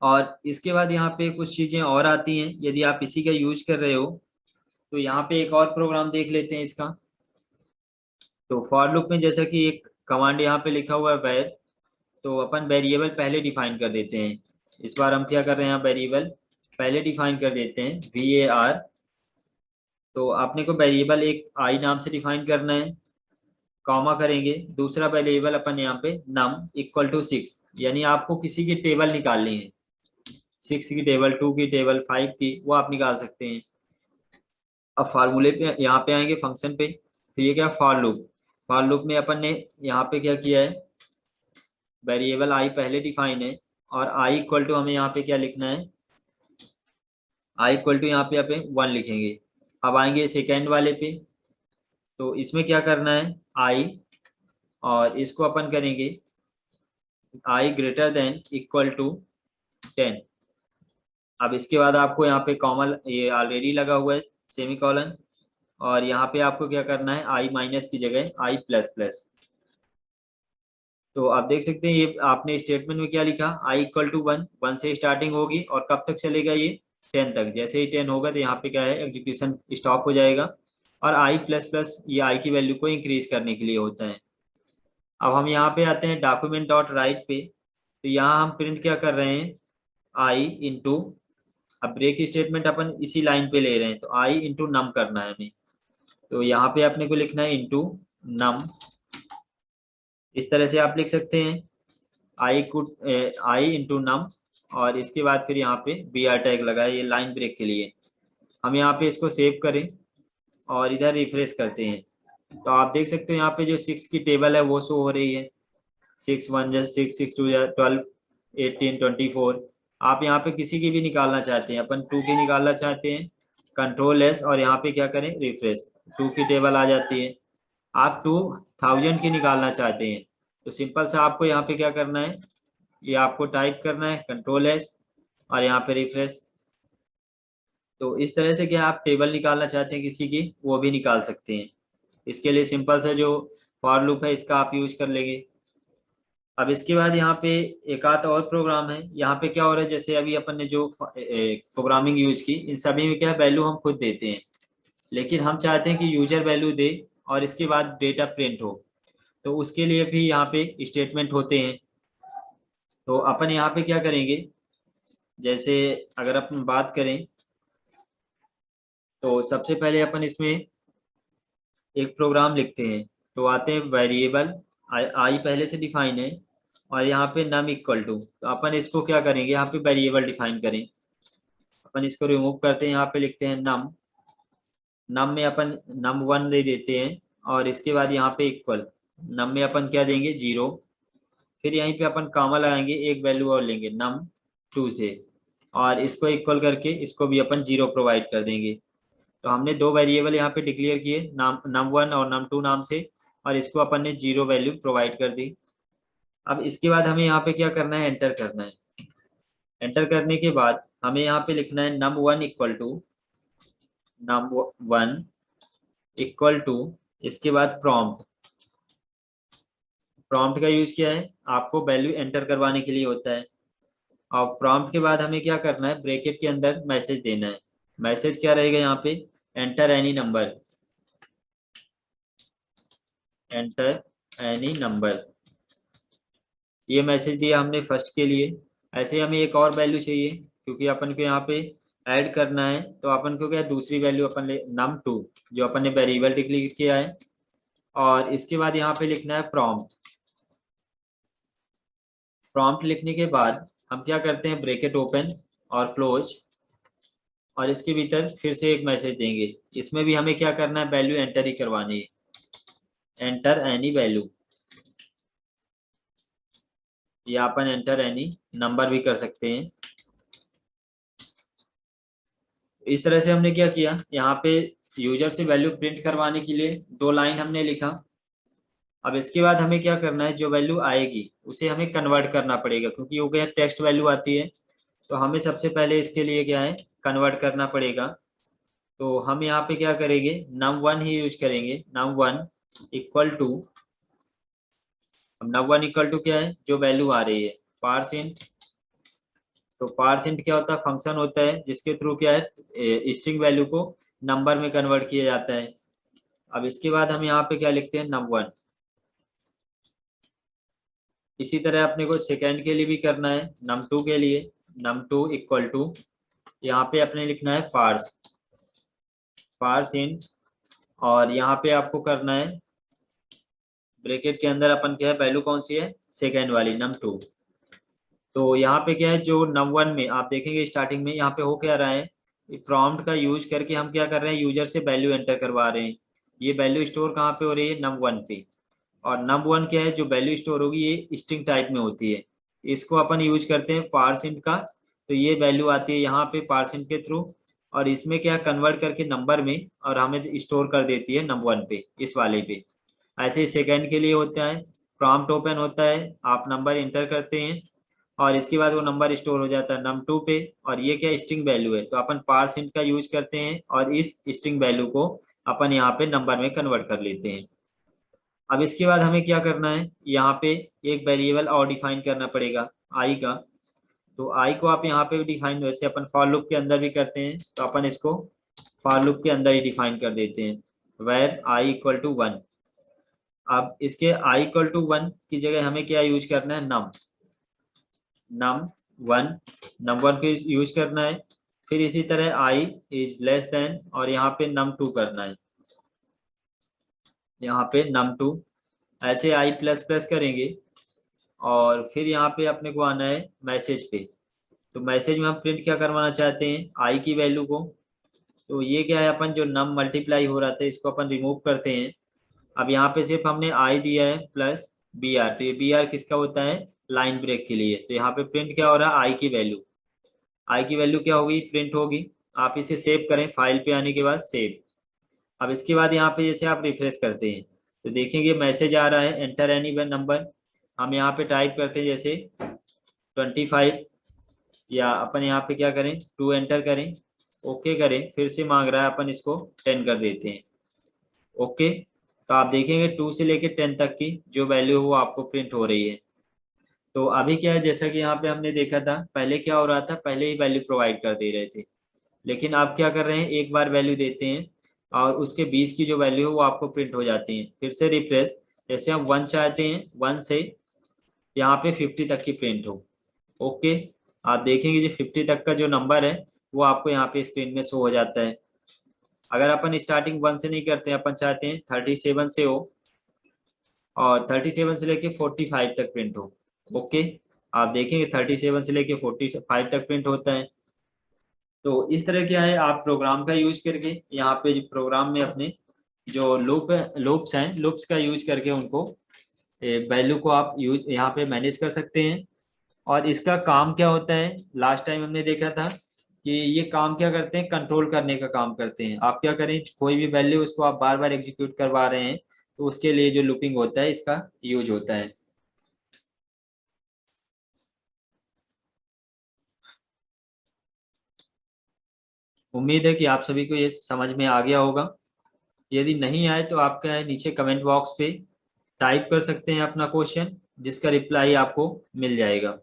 और इसके बाद यहाँ पे कुछ चीजें और आती हैं यदि आप इसी का यूज कर रहे हो। तो यहाँ पे एक और प्रोग्राम देख लेते हैं इसका। तो फॉर लूप में जैसा कि एक कमांड यहाँ पे लिखा हुआ है var, तो अपन वेरिएबल पहले डिफाइन कर देते हैं। इस बार हम क्या कर रहे हैं, वेरिएबल पहले डिफाइन कर देते हैं var। तो आपने को वेरिएबल एक आई नाम से डिफाइन करना है, कॉमा करेंगे, दूसरा वेरिएबल अपन यहाँ पे num इक्वल टू 6, यानी आपको किसी की टेबल निकालनी है, 6 की टेबल, 2 की टेबल, 5 की, वो आप निकाल सकते हैं। अब फार्मूले पे यहाँ पे आएंगे फंक्शन पे। तो ये क्या, फॉर लूप। फॉर लूप में अपन ने यहाँ पे क्या किया है, वेरिएबल आई पहले डिफाइन है, और आई इक्वल टू हमें यहाँ पे क्या लिखना है, आई इक्वल टू यहाँ पे 1 लिखेंगे। अब आएंगे सेकेंड वाले पे, तो इसमें क्या करना है, आई, और इसको अपन करेंगे आई ग्रेटर देन इक्वल टू 10। अब इसके बाद आपको यहाँ पे कॉमन ये ऑलरेडी लगा हुआ है सेमी कॉलन, और यहाँ पे आपको क्या करना है, आई माइनस की जगह आई प्लस प्लस। तो आप देख सकते हैं ये आपने स्टेटमेंट में क्या लिखा, आई इक्वल टू 1, 1 से स्टार्टिंग होगी और कब तक चलेगा ये, 10 तक। जैसे ही 10 होगा तो यहाँ पे क्या है, एग्जीक्यूशन स्टॉप हो जाएगा। और आई प्लस प्लस ये आई की वैल्यू को इंक्रीज करने के लिए होता है। अब हम यहाँ पे आते हैं डॉक्यूमेंट डॉट राइट पे। तो यहाँ हम प्रिंट क्या कर रहे हैं, आई इंटू, अब ब्रेक स्टेटमेंट अपन इसी लाइन पे ले रहे हैं, तो आई इंटू नम करना है हमें। तो यहाँ पे अपने को लिखना है इंटू नम, इस तरह से आप लिख सकते हैं, आई इंटू नम, और इसके बाद फिर यहाँ पे बी आर टैग लगाए ये लाइन ब्रेक के लिए। हम यहाँ पे इसको सेव करें और इधर रिफ्रेश करते हैं, तो आप देख सकते हो यहाँ पे जो 6 की टेबल है वो शो हो रही है, 6 1 जा 6, 6 2 जा 12, 18, 24। आप यहाँ पे किसी की भी निकालना चाहते हैं, अपन 2 की निकालना चाहते हैं, कंट्रोल एस, और यहाँ पे क्या करें, रिफ्रेश, 2 की टेबल आ जाती है। आप 2000 की निकालना चाहते हैं, तो सिंपल से आपको यहाँ पे क्या करना है, ये आपको टाइप करना है कंट्रोल एस, और यहाँ पे रिफ्रेश। तो इस तरह से क्या आप टेबल निकालना चाहते हैं किसी की, वो भी निकाल सकते हैं। इसके लिए सिंपल सा जो फॉर लूप है इसका आप यूज कर लेंगे। अब इसके बाद यहाँ पे एक आध और प्रोग्राम है, यहाँ पे क्या हो रहा है, जैसे अभी अपन ने जो प्रोग्रामिंग यूज की, इन सभी में क्या वैल्यू हम खुद देते हैं, लेकिन हम चाहते हैं कि यूजर वैल्यू दे और इसके बाद डेटा प्रिंट हो। तो उसके लिए भी यहाँ पे स्टेटमेंट होते हैं। तो अपन यहाँ पे क्या करेंगे, जैसे अगर अपन बात करें, तो सबसे पहले अपन इसमें एक प्रोग्राम लिखते हैं। तो आते हैं वेरिएबल, आई पहले से डिफाइन है, और यहाँ पे नम इक्वल टू, तो अपन इसको क्या करेंगे, यहाँ पे वेरिएबल डिफाइन करें। अपन इसको रिमूव करते हैं, यहाँ पे लिखते हैं नम, नम में अपन नम 1 दे देते हैं, और इसके बाद यहाँ पे इक्वल, नम में अपन क्या देंगे, 0। फिर यहीं पे अपन कॉमा लगाएंगे, एक वैल्यू और लेंगे नम 2 से, और इसको इक्वल करके इसको भी अपन 0 प्रोवाइड कर देंगे। तो हमने 2 वेरिएबल यहाँ पे डिक्लेयर किए, नाम num1 और num2 नाम से, और इसको अपन ने 0 वैल्यू प्रोवाइड कर दी। अब इसके बाद हमें यहाँ पे क्या करना है, एंटर करना है। एंटर करने के बाद हमें यहाँ पे लिखना है num1 equal to num1 equal to, इसके बाद प्रॉम्प्ट। प्रॉम्प्ट का यूज क्या है, आपको वैल्यू एंटर करवाने के लिए होता है। और प्रॉम्प्ट के बाद हमें क्या करना है, ब्रैकेट के अंदर मैसेज देना है। मैसेज क्या रहेगा यहाँ पे, enter any number, enter any number, ये मैसेज दिया हमने फर्स्ट के लिए। ऐसे हमें एक और वैल्यू चाहिए, क्योंकि अपन को यहाँ पे ऐड करना है, तो अपन को क्या दूसरी वैल्यू अपन ले num2, जो अपन ने वेरिएबल डिक्लेयर किया है, और इसके बाद यहाँ पे लिखना है प्रॉम्प्ट। प्रॉम्प्ट लिखने के बाद हम क्या करते हैं, ब्रैकेट ओपन और क्लोज, और इसके भीतर फिर से एक मैसेज देंगे। इसमें भी हमें क्या करना है, वैल्यू एंटर ही करवानी है, एंटर एनी वैल्यू, या अपन एंटर एनी नंबर भी कर सकते हैं। इस तरह से हमने क्या किया, यहाँ पे यूजर से वैल्यू प्रिंट करवाने के लिए 2 लाइन हमने लिखा। अब इसके बाद हमें क्या करना है, जो वैल्यू आएगी उसे हमें कन्वर्ट करना पड़ेगा, क्योंकि वो क्या टेक्स्ट वैल्यू आती है। तो हमें सबसे पहले इसके लिए क्या है, कन्वर्ट करना पड़ेगा। तो हम यहाँ पे क्या करेंगे, num1 ही यूज करेंगे, num1 इक्वल टू, अब num1 इक्वल टू क्या है, जो वैल्यू आ रही है, %, तो पार्सिंट क्या होता है, फंक्शन होता है जिसके थ्रू क्या है स्ट्रिंग वैल्यू को नंबर में कन्वर्ट किया जाता है। अब इसके बाद हम यहाँ पे क्या लिखते हैं, num1। इसी तरह अपने को सेकेंड के लिए भी करना है, num2 के लिए num2 इक्वल टू यहाँ पे अपने लिखना है पार्स इंट, और यहाँ पे आपको करना है ब्रैकेट के अंदर अपन क्या है वैल्यू कौन सी है, सेकेंड वाली num2। तो यहाँ पे क्या है, जो num1 में आप देखेंगे स्टार्टिंग में यहाँ पे हो क्या रहा है, प्रॉम्प्ट का यूज करके हम क्या कर रहे हैं, यूजर से वैल्यू एंटर करवा रहे हैं। ये वैल्यू स्टोर कहाँ पे हो रही है, num1 पे। और num1 क्या है, जो वैल्यू स्टोर होगी ये स्ट्रिंग टाइप में होती है। इसको अपन यूज करते हैं पार्सिंट का, तो ये वैल्यू आती है यहाँ पे पार्सिंट के थ्रू, और इसमें क्या कन्वर्ट करके नंबर में और हमें स्टोर कर देती है num1 पे, इस वाले पे। ऐसे ही सेकेंड के लिए होता है, प्रॉम्प्ट ओपन होता है, आप नंबर इंटर करते हैं और इसके बाद वो नंबर स्टोर हो जाता है num2 पे, और ये क्या स्ट्रिंग वैल्यू है तो अपन पार्सिंट का यूज करते हैं और इस स्ट्रिंग वैल्यू को अपन यहाँ पे नंबर में कन्वर्ट कर लेते हैं। अब इसके बाद हमें क्या करना है, यहाँ पे एक वेरिएबल और डिफाइन करना पड़ेगा आई का। तो आई को आप यहाँ पे डिफाइन वैसे अपन फॉर लूप के अंदर भी करते हैं, तो अपन इसको फॉर लूप के अंदर ही डिफाइन कर देते हैं, वेर आई इक्वल टू 1। अब इसके आई इक्वल टू 1 की जगह हमें क्या यूज करना है, num1 को यूज करना है। फिर इसी तरह आई इज लेस देन, और यहाँ पे num2 करना है, यहाँ पे num2 ऐसे आई प्लस प्लस करेंगे। और फिर यहाँ पे अपने को आना है मैसेज पे। तो मैसेज में हम प्रिंट क्या करवाना चाहते हैं, आई की वैल्यू को। तो ये क्या है, अपन जो नम मल्टीप्लाई हो रहा था इसको अपन रिमूव करते हैं। अब यहाँ पे सिर्फ हमने आई दिया है प्लस बी आर, तो ये बी आर किसका होता है, लाइन ब्रेक के लिए। तो यहाँ पे प्रिंट क्या हो रहा है, आई की वैल्यू। आई की वैल्यू क्या होगी, प्रिंट होगी। आप इसे सेव करें, फाइल पे आने के बाद सेव। अब इसके बाद यहाँ पे जैसे आप रिफ्रेश करते हैं तो देखेंगे मैसेज आ रहा है, एंटर एनी वन नंबर। हम यहाँ पे टाइप करते हैं जैसे 25, या अपन यहाँ पे क्या करें 2 एंटर करें, ओके करें, फिर से मांग रहा है अपन इसको 10 कर देते हैं, ओके। तो आप देखेंगे 2 से लेके 10 तक की जो वैल्यू है वो आपको प्रिंट हो रही है। तो अभी क्या है, जैसा कि यहाँ पे हमने देखा था पहले क्या हो रहा था, पहले ही वैल्यू प्रोवाइड कर दे रहे थे, लेकिन आप क्या कर रहे हैं, एक बार वैल्यू देते हैं और उसके 20 की जो वैल्यू है वो आपको प्रिंट हो जाती है। फिर से रिफ्रेश, जैसे हम 1 चाहते हैं, 1 से यहाँ पे 50 तक की प्रिंट हो, ओके। आप देखेंगे जो 50 तक का जो नंबर है वो आपको यहाँ पे स्क्रीन में शो हो जाता है। अगर अपन स्टार्टिंग 1 से नहीं करते हैं, अपन चाहते हैं 37 से हो और 37 से लेके 45 तक प्रिंट हो, ओके। आप देखेंगे 37 से लेके 45 तक प्रिंट होता है। तो इस तरह क्या है, आप प्रोग्राम का यूज करके यहाँ पे जो प्रोग्राम में अपने जो लूप्स हैं, लूप्स का यूज करके उनको वैल्यू को आप यूज यहाँ पे मैनेज कर सकते हैं। और इसका काम क्या होता है, लास्ट टाइम हमने देखा था कि ये काम क्या करते हैं, कंट्रोल करने का काम करते हैं। आप क्या करें, कोई भी वैल्यू उसको आप बार बार एग्जीक्यूट करवा रहे हैं तो उसके लिए जो लूपिंग होता है इसका यूज होता है। उम्मीद है कि आप सभी को ये समझ में आ गया होगा। यदि नहीं आए तो आप क्या है, नीचे कमेंट बॉक्स पे टाइप कर सकते हैं अपना क्वेश्चन, जिसका रिप्लाई आपको मिल जाएगा।